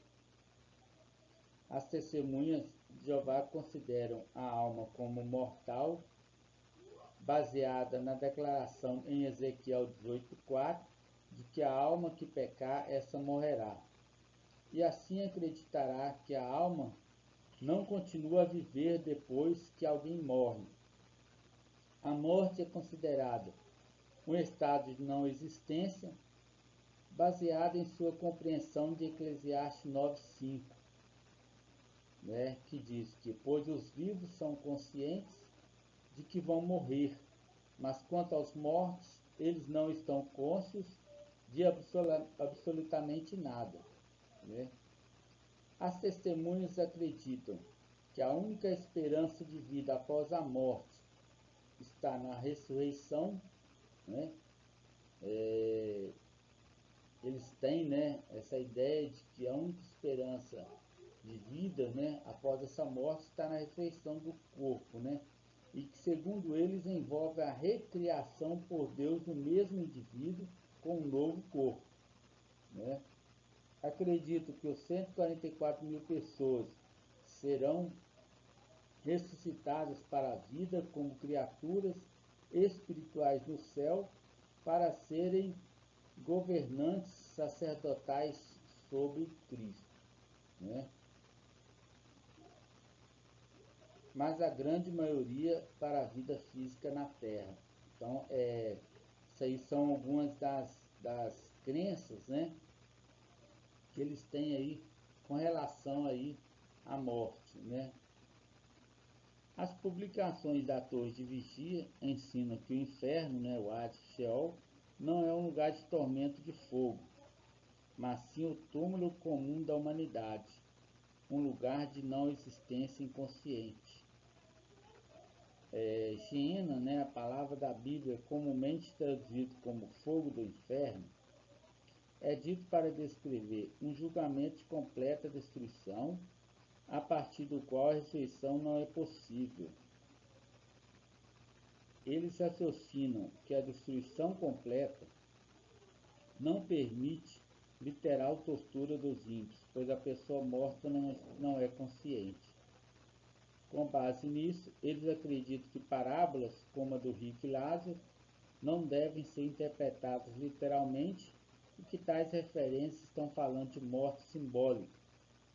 As testemunhas de Jeová consideram a alma como mortal, baseada na declaração em Ezequiel 18:4, de que a alma que pecar, essa morrerá. E assim acreditará que a alma não continua a viver depois que alguém morre. A morte é considerada um estado de não existência, baseado em sua compreensão de Eclesiastes 9:5, né, que diz que, pois os vivos são conscientes de que vão morrer, mas quanto aos mortos, eles não estão cônscios de absolutamente nada, né? As testemunhas acreditam que a única esperança de vida após a morte está na ressurreição, né? Eles têm, né, essa ideia de que a única esperança de vida, né, após essa morte está na ressurreição do corpo, né? E que, segundo eles, envolve a recriação por Deus do mesmo indivíduo com um novo corpo, né? Acredito que os 144 mil pessoas serão ressuscitadas para a vida como criaturas espirituais no céu, para serem governantes sacerdotais sobre Cristo, né? Mas a grande maioria para a vida física na Terra. Então, isso aí são algumas das crenças, né, que eles têm aí com relação aí à morte, né? As publicações da Torre de Vigia ensinam que o inferno, né, o Hades, Sheol, não é um lugar de tormento de fogo, mas sim o túmulo comum da humanidade, um lugar de não existência inconsciente. Geena, né, a palavra da Bíblia comumente traduzida como fogo do inferno, é dito para descrever um julgamento de completa destruição, a partir do qual a ressurreição não é possível. Eles raciocinam que a destruição completa não permite literal tortura dos ímpios, pois a pessoa morta não é consciente. Com base nisso, eles acreditam que parábolas como a do rico e Lázaro não devem ser interpretadas literalmente e que tais referências estão falando de morte simbólica,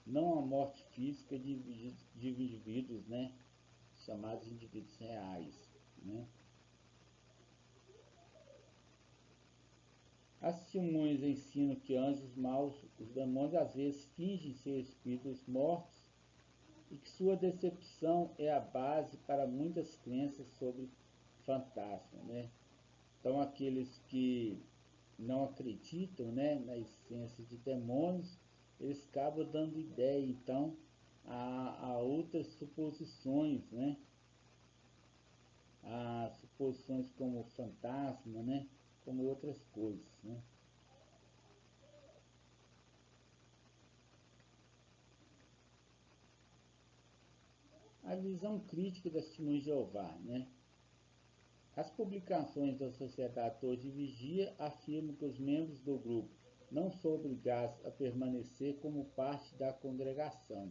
não a morte física de indivíduos, né, chamados indivíduos reais, né? As testemunhas ensinam que anjos maus, os demônios, às vezes fingem ser espíritos mortos e que sua decepção é a base para muitas crenças sobre fantasmas, né? Então, aqueles que não acreditam, né, na existência de demônios, eles acabam dando ideia, então, a outras suposições, né? A suposições como fantasma, né? Como outras coisas, né? A visão crítica das testemunhas de Jeová, né? As publicações da Sociedade Torre de Vigia afirmam que os membros do grupo não são obrigados a permanecer como parte da congregação.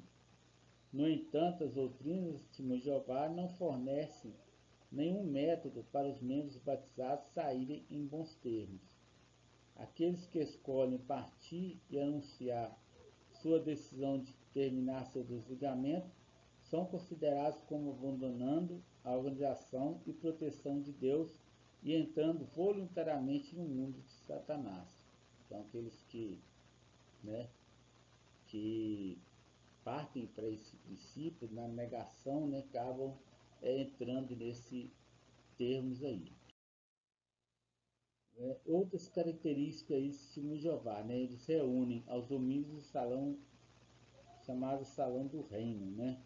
No entanto, as doutrinas das testemunhas de Jeová não fornecem nenhum método para os membros batizados saírem em bons termos. Aqueles que escolhem partir e anunciar sua decisão de terminar seu desligamento são considerados como abandonando a organização e proteção de Deus e entrando voluntariamente no mundo de Satanás. Então, aqueles que, né, que partem para esse princípio, na negação, né, acabam entrando nesses termos aí. Outras características aí do testemunho de Jeová, né, eles reúnem aos domingos o salão chamado Salão do Reino, né?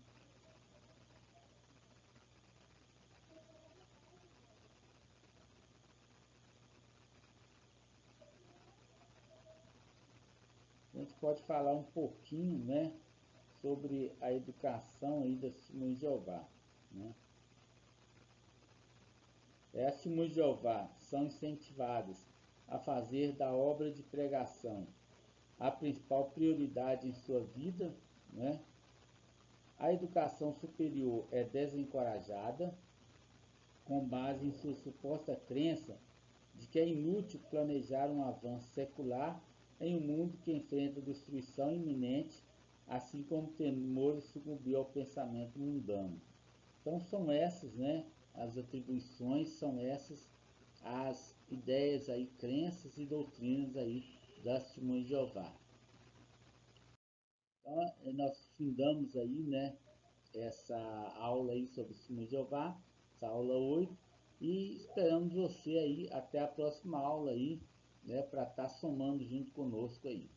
A gente pode falar um pouquinho, né, sobre a educação aí das Testemunhas de Jeová, né? As Testemunhas de Jeová são incentivadas a fazer da obra de pregação a principal prioridade em sua vida, né? A educação superior é desencorajada com base em sua suposta crença de que é inútil planejar um avanço secular em um mundo que enfrenta destruição iminente, assim como temor de sucumbir ao pensamento mundano. Então são essas, né, as atribuições, são essas as ideias aí, crenças e doutrinas aí das Testemunhas de Jeová. Então nós findamos aí, né, essa aula aí sobre Testemunhas de Jeová, essa aula 8, e esperamos você aí até a próxima aula aí, né, para estar somando junto conosco aí.